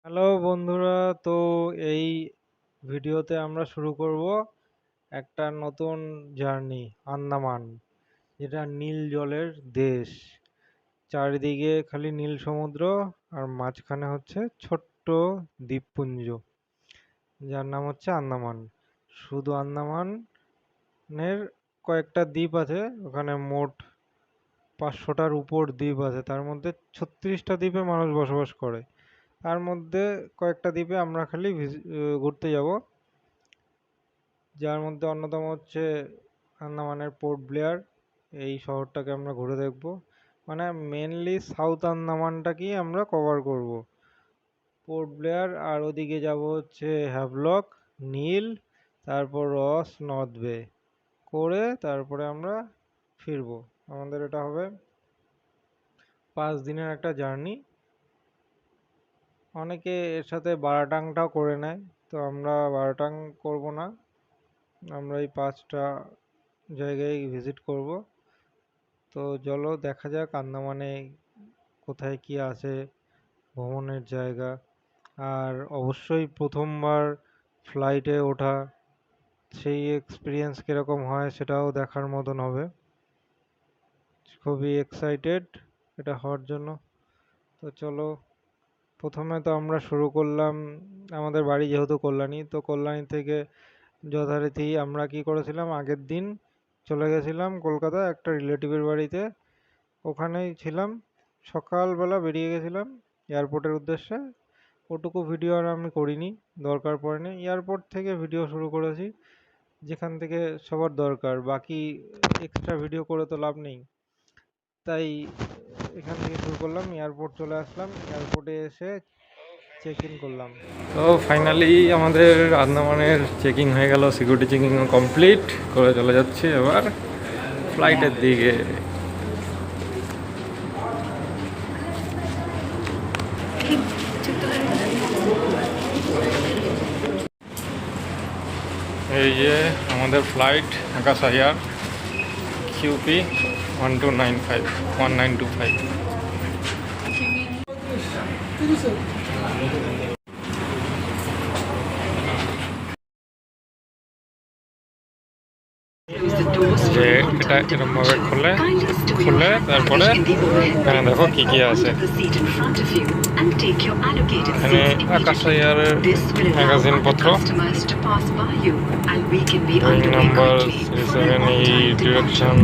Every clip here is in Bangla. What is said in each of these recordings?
হ্যালো বন্ধুরা, তো এই ভিডিওতে আমরা শুরু করব একটা নতুন জার্নি আন্দামান, যেটা নীল জলের দেশ। চারিদিকে খালি নীল সমুদ্র, আর মাঝখানে হচ্ছে ছোট্ট দ্বীপপুঞ্জ, যার নাম হচ্ছে আন্দামান। শুধু আন্দামানের কয়েকটা দ্বীপ আছে, ওখানে মোট 500টার উপর দ্বীপ আছে। তার মধ্যে 36টা দ্বীপে মানুষ বসবাস করে। তার মধ্যে কয়েকটা দ্বীপে আমরা খালি ঘুরতে যাব, যার মধ্যে অন্যতম হচ্ছে আন্দামানের পোর্ট ব্লেয়ার। এই শহরটাকে আমরা ঘুরে দেখব, মানে মেনলি সাউথ আন্দামানটাকেই আমরা কভার করব। পোর্ট ব্লেয়ার, আর ওদিকে যাব হচ্ছে হ্যাভলক, নীল, তারপর রস, নর্থ বে করে তারপরে আমরা ফিরবো। আমাদের এটা হবে 5 দিনের একটা জার্নি। অনেকে এর সাথে বারাটাংটাও করে নেয়, তো আমরা বারাটাং করব না, আমরা এই 5টা জায়গায় ভিজিট করব। তো চলো দেখা যাক আন্দামানে কোথায় কি আছে ভ্রমণের জায়গা। আর অবশ্যই প্রথমবার ফ্লাইটে ওঠা, সেই এক্সপিরিয়েন্স কীরকম হয় সেটাও দেখার মতন হবে। খুবই এক্সাইটেড এটা হওয়ার জন্য। তো চলো, প্রথমে তো আমরা শুরু করলাম, আমাদের বাড়ি যেহেতু কল্যাণী, তো কল্যাণী থেকে যথারীতি আমরা কি করেছিলাম, আগের দিন চলে গেছিলাম কলকাতা একটা রিলেটিভের বাড়িতে, ওখানেই ছিলাম। সকালবেলা বেরিয়ে গেছিলাম এয়ারপোর্টের উদ্দেশ্যে। ওটুকু ভিডিও আর আমি করিনি, দরকার পড়েনি। এয়ারপোর্ট থেকে ভিডিও শুরু করেছি, যেখান থেকে সবার দরকার, বাকি এক্সট্রা ভিডিও করে তো লাভ নেই। তাই এখান থেকে শুরু করলাম, এয়ারপোর্ট চলে আসলাম, এয়ারপোর্টে এসে চেক ইন করলাম। তো ফাইনালি আমাদের আন্দামানের চেকিং হয়ে গেল, সিকিউরিটি চেকিং কমপ্লিট করে চলে যাচ্ছি এবার ফ্লাইটের দিকে। এই যে আমাদের ফ্লাইট আকাশ এয়ার কিউপি 1925। যে এটা এরকমভাবে খুলে তারপরে এখানে দেখো কি কি আছে। এখানে আকাশ এয়ারের ম্যাগাজিন পত্র, number 37, direction,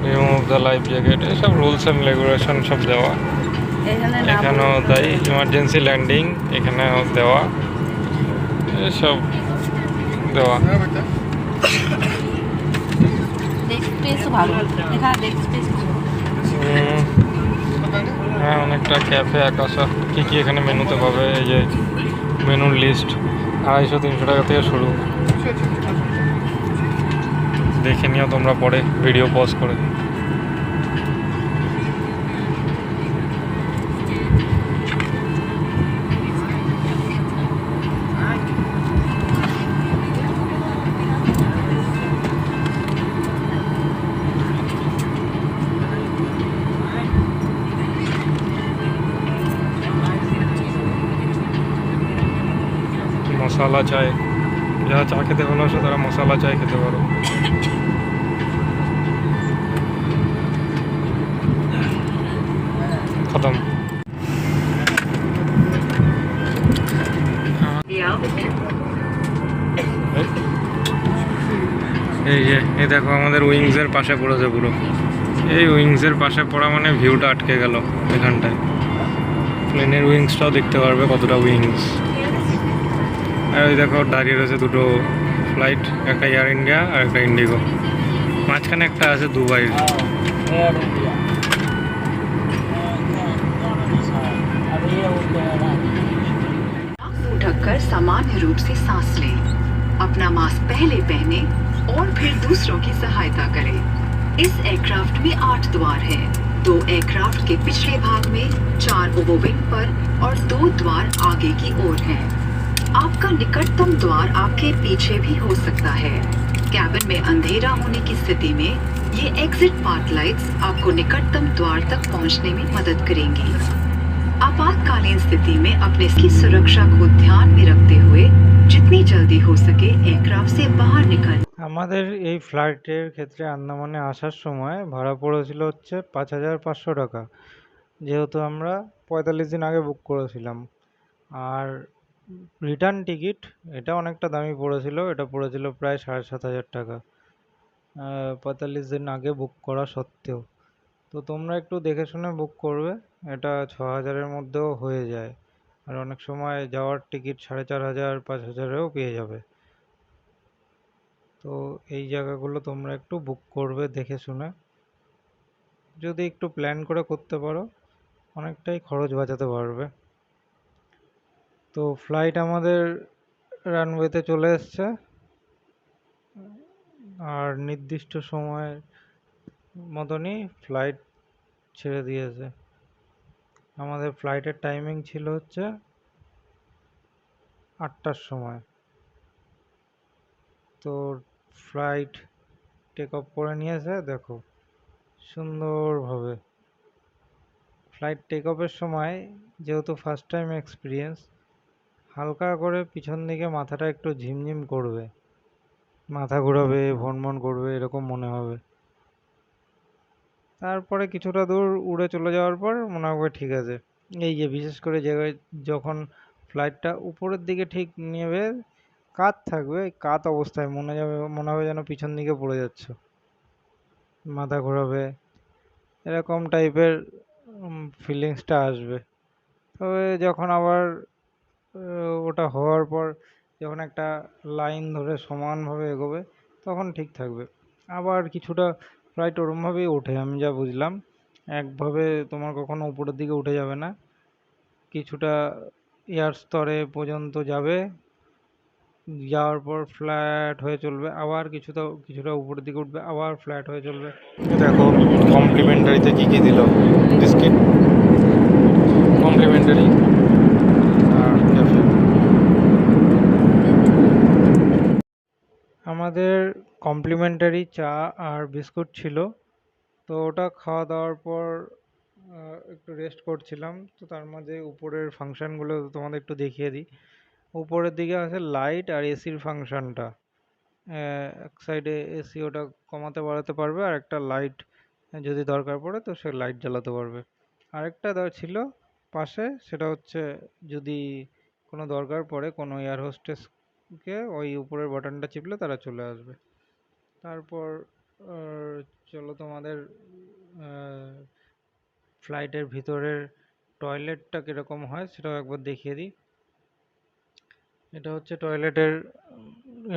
remove the life jacket, এসব রুলস অ্যান্ড রেগুলেশন সব দেওয়া। এখানেও তাই, ইমার্জেন্সি ল্যান্ডিং এখানেও দেওয়া, এসব দেওয়া। হ্যাঁ, অনেকটা ক্যাফে আকাশা, কী কী এখানে মেনুতে পাবে, এই যে মেনুর লিস্ট 250-300 টাকা থেকে শুরু। দেখে নিও তোমরা পরে ভিডিও পজ করে। মশালা চায়, যারা চা খেতে ভালোবাসে তারা মশালা চায় খেতে পারো। খতম। এই যে এই দেখো আমাদের উইংসের পাশে পড়েছে পুরো। এই উইংসের পাশে পড়া মানে ভিউটা আটকে গেল এখানটায়। প্লেনের উইংসটাও দেখতে পারবে কতটা উইংস। আর ওই দেখো দাঁড়িয়ে রয়েছে দুটো ফ্লাইট, একটা এয়ার ইন্ডিয়া আর একটা ইন্ডিগো, মাঝখানে একটা আছে দুবাইয়ের। ढककर सामान्य रूप से सांस लें, अपना मास्क पहले पहने और फिर दूसरों की सहायता करें। इस एयरक्राफ्ट में 8 द्वार हैं। 2 एयरक्राफ्ट के पिछले भाग में, 4 ओवरविंग पर और 2 द्वार आगे की ओर हैं। आपका निकटतम द्वार आपके पीछे भी हो सकता है। कैबिन में अंधेरा होने की स्थिति में ये एग्जिट पाथ लाइट्स आपको निकटतम द्वार तक पहुंचने में मदद करेंगी। आपातकालीन स्थिति में अपने की सुरक्षा को ध्यान में रखते हुए जितनी जल्दी हो सके एयरक्राफ्ट से बाहर निकल। আমাদের এই ফ্লাইটের ক্ষেত্রে আন্দামানে আসার সময় ভাড়া পড়েছিল হচ্ছে 5,500 টাকা, যেহেতু আমরা 45 দিন আগে বুক করেছিলাম। আর রিটার্ন টিকিট এটা অনেকটা দামি পড়েছিল, এটা পড়েছিল প্রায় 7,500 টাকা 45 দিন আগে বুক করা সত্ত্বেও। তো তোমরা একটু দেখে শুনে বুক করবে, এটা 6,000-এর মধ্যেও হয়ে যায়। আর অনেক সময় যাওয়ার টিকিট 4,500 5,000-এও পেয়ে যাবে। তো এই জায়গাগুলো তোমরা একটু বুক করবে দেখে শুনে, যদি একটু প্ল্যান করে করতে পারো অনেকটাই খরচ বাঁচাতে পারবে। তো ফ্লাইট আমাদের রানওয়েতে চলে এসছে আর নির্দিষ্ট সময়ের মতনই ফ্লাইট ছেড়ে দিয়েছে। আমাদের ফ্লাইটের টাইমিং ছিল হচ্ছে 8টার সময়। তো ফ্লাইট টেক অফ করে নিয়েছে, দেখো সুন্দরভাবে। ফ্লাইট টেক অফের সময় যেহেতু ফার্স্ট টাইম এক্সপিরিয়েন্স, হালকা করে পিছন দিকে মাথাটা একটু ঝিমঝিম করবে, মাথা ঘোরাবে, ভনভন করবে, এরকম মনে হবে। তারপরে কিছুটা দূর উড়ে চলে যাওয়ার পর মনে হবে ঠিক আছে। এই যে বিশেষ করে যখন ফ্লাইটটা উপরের দিকে ঠিক নেবে, কাত থাকবে, কাত অবস্থায় মনে হবে যেন পিছন দিকে পড়ে যাচ্ছ, মাথা ঘোরাবে, এরকম টাইপের ফিলিংসটা আসবে। তবে যখন আবার ওটা হওয়ার পর যখন একটা লাইন ধরে সমানভাবে এগোবে তখন ঠিক থাকবে। আবার কিছুটা ফ্লাইট ওরমভাবেই ওঠে, আমি যা বুঝলাম। একভাবে তোমার কখনো উপরের দিকে উঠে যাবে না, কিছুটা এয়ার স্তরে পর্যন্ত যাবে, যাওয়ার পর ফ্ল্যাট হয়ে চলবে, আবার কিছুটা উপরের দিকে উঠবে, আবার ফ্ল্যাট হয়ে চলবে। দেখো কমপ্লিমেন্টারিতে কী কী দিল, বিস্কিট কমপ্লিমেন্টারি আর ক্যাফে। আমাদের কমপ্লিমেন্টারি চা আর বিস্কুট ছিল। তো ওটা খাওয়া দাওয়ার পর একটু রেস্ট করছিলাম। তো তার মধ্যে উপরের ফাংশানগুলো তোমাদের একটু দেখিয়ে দিই। উপরের দিকে আছে লাইট আর এসির ফাংশনটা। এক সাইডে এসি ওটা কমাতে বাড়াতে পারবে, আর একটা লাইট যদি দরকার পড়ে তো সে লাইট জ্বালাতে পারবে। আরেকটা ছিল পাশে, সেটা হচ্ছে যদি কোনো দরকার পড়ে কোনো এয়ার হোস্টেসকে ওই উপরের বাটনটা চিপলে তারা চলে আসবে। তারপর চলো তোমাদের ফ্লাইটের ভিতরের টয়লেটটা কীরকম হয় সেটাও একবার দেখিয়ে দিই। এটা হচ্ছে টয়লেটের,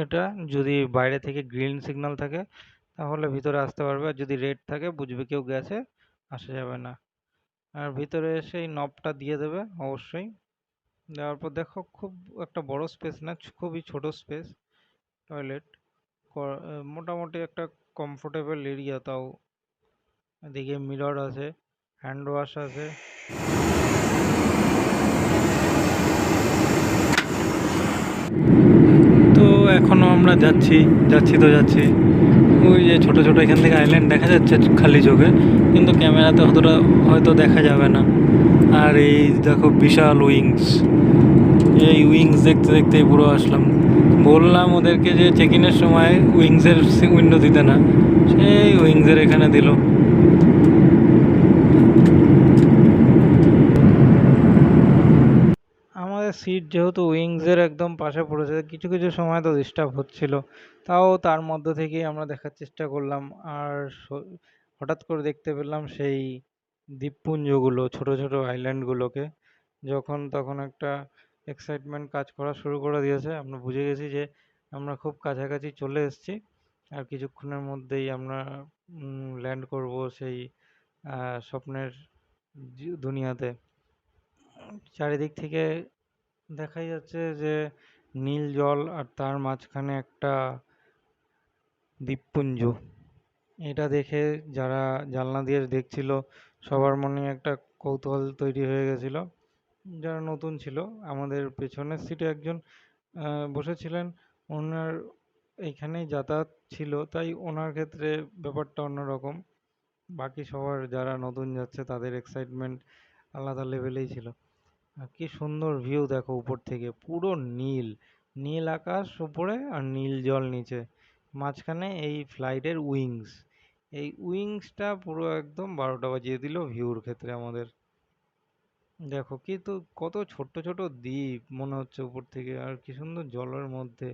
এটা যদি বাইরে থেকে গ্রিন সিগন্যাল থাকে তাহলে ভিতরে আসতে পারবে, আর যদি রেড থাকে বুঝবে কেউ গেছে, আসা যাবে না। আর ভিতরে এসে এই নবটা দিয়ে দেবে অবশ্যই। দেওয়ার পর দেখো খুব একটা বড় স্পেস না, খুবই ছোট স্পেস টয়লেট, মোটামুটি একটা কমফোর্টেবল এরিয়া। তাও এদিকে মিরর আছে, হ্যান্ড ওয়াশ আছে। তো এখনও আমরা যাচ্ছি ওই যে ছোট ছোট এখান থেকে আইল্যান্ড দেখা যাচ্ছে খালি চোখে, কিন্তু ক্যামেরাতে অতটা হয়তো দেখা যাবে না। আর এই দেখো বিশাল উইংস, এই উইংস দেখতে দেখতেই পুরো আসলাম। বললাম ওদেরকে যে চেক ইনের সময় উইংসের উইন্ডো দিতে না, সেই উইংসের এখানে দিল। আমাদের সিট যেহেতু উইংসের একদম পাশে পড়েছে, কিছু কিছু সময় তো ডিস্টার্ব হচ্ছিল, তাও তার মধ্যে থেকেই আমরা দেখার চেষ্টা করলাম। আর হঠাৎ করে দেখতে পেলাম সেই দ্বীপপুঞ্জগুলো, ছোট ছোট আইল্যান্ডগুলোকে। যখন তখন একটা এক্সাইটমেন্ট কাজ করা শুরু করে দিয়েছে, আমরা বুঝে গেছি যে আমরা খুব কাছাকাছি চলে এসেছি, আর কিছুক্ষণের মধ্যেই আমরা ল্যান্ড করব সেই স্বপ্নের দুনিয়াতে। চারিদিক থেকে দেখাই যাচ্ছে যে নীল জল, আর তার মাঝখানে একটা দ্বীপপুঞ্জ। এটা দেখে যারা জানলা দিয়ে দেখছিল সবার মনে একটা কৌতূহল তৈরি হয়ে গেছিল। যারা নতুন ছিল, আমাদের পেছনের সিটে একজন বসেছিলেন, ওনার এইখানেই যাতায়াত ছিল, তাই ওনার ক্ষেত্রে ব্যাপারটা অন্যরকম। বাকি সবার যারা নতুন যাচ্ছে তাদের এক্সাইটমেন্ট আলাদা লেভেলেই ছিল। আর কি সুন্দর ভিউ দেখো উপর থেকে, পুরো নীল, নীল আকাশ উপরে আর নীল জল নিচে, মাঝখানে এই ফ্লাইটের উইংস, এই উইংসটা পুরো একদম 12টা বাজিয়ে দিল ভিউর ক্ষেত্রে আমাদের। দেখো কিন্তু কত ছোট্ট ছোট দ্বীপ মনে হচ্ছে উপর থেকে, আর কি সুন্দর জলের মধ্যে,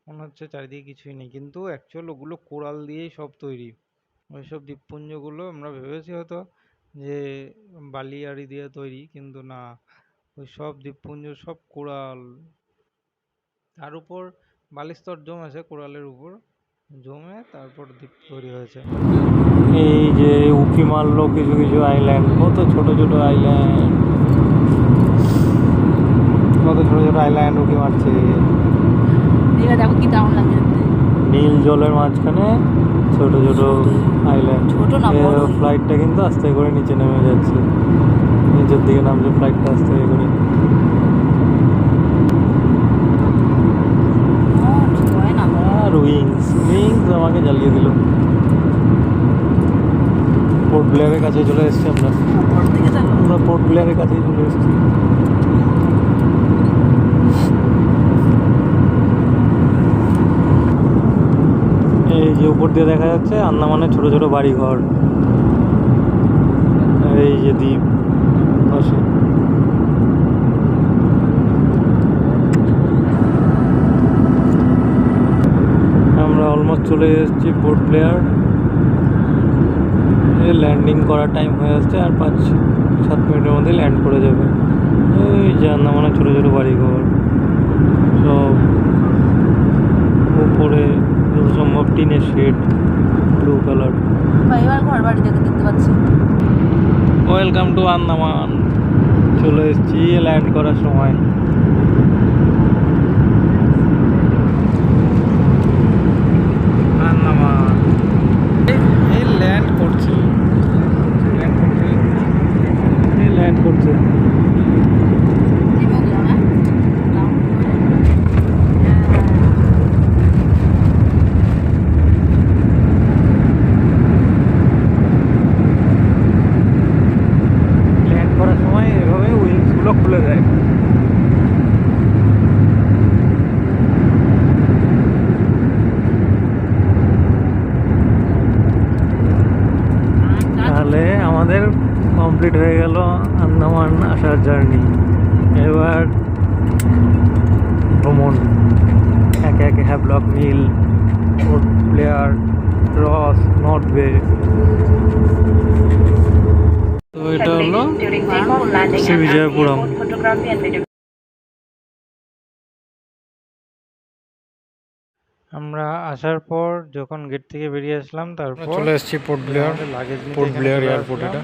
মনে হচ্ছে চারিদিকে কিছুই নেই, কিন্তু অ্যাকচুয়াল ওগুলো কোরাল দিয়েই সব তৈরি। ওইসব দ্বীপপুঞ্জগুলো আমরা ভেবেছি হয়তো যে বালি আড়ি দিয়ে তৈরি, কিন্তু না, ওই সব দ্বীপপুঞ্জ সব কোরাল, তার উপর বালির স্তর জমেছে কোরালের উপর, জমে তারপর দ্বীপ তৈরি হয়েছে। এই যে উঁকি মারলো কিছু কিছু আইল্যান্ড, কত ছোট ছোট আইল্যান্ড, কত ছোট ছোট আইল্যান্ড উঁকি মারছে। দেখো কি দারুণ লাগে দেখতে। নীল জলের মাঝখানে ছোট ছোট আইল্যান্ড। ছোট না বড়। ফ্লাইটটা কিন্তু আস্তে করে নিচে নেমে যাচ্ছে, নিচের দিকে নামছে ফ্লাইটটা আস্তে করে। আর উইংস উইংস আমাকে জ্বালিয়ে দিল। পোর্ট ব্লেয়ারের কাছে চলে এসেছি আমরা, পোর্ট ব্লেয়ারের কাছেই চলে এসেছি। এই যে উপর দিয়ে দেখা যাচ্ছে আন্দামানের ছোট ছোট বাড়ি ঘর, আর এই যে দ্বীপ পাশে। আমরা অলমোস্ট চলে এসেছি পোর্ট ব্লেয়ার, ল্যান্ডিং করার টাইম হয়ে আসছে, আর 5-7 মিনিটের মধ্যে ল্যান্ড করে যাবে। এই যে আন্দামানের ছোটো ছোটো বাড়িঘর সব, উপরে সম্ভব টিনের শেড, ব্লু কালার। এবার ঘর বাড়ি দেখতে পাচ্ছি। ওয়েলকাম টু আন্দামান, চলে এসেছি ল্যান্ড করার সময়। আন্দামান এই ল্যান্ড করছে, ল্যান্ড করছে। ল্যান্ড করার সময় এভাবে উইংসগুলো খুলে দেয়। তাহলে আমাদের কমপ্লিট হয়ে গেল আন্দামান আসার জার্নি। এবার ভ্রমণ, একে একে হ্যাভলক মিল, পোর্ট ব্লেয়ার, রস, নর্থ বে। তো এটা হলো শ্রীবিজয়পুরম। আমরা আসার পর যখন গেট থেকে বেরিয়ে আসলাম, তারপর চলে এসেছি port Blair, luggage port Blair airport এটা।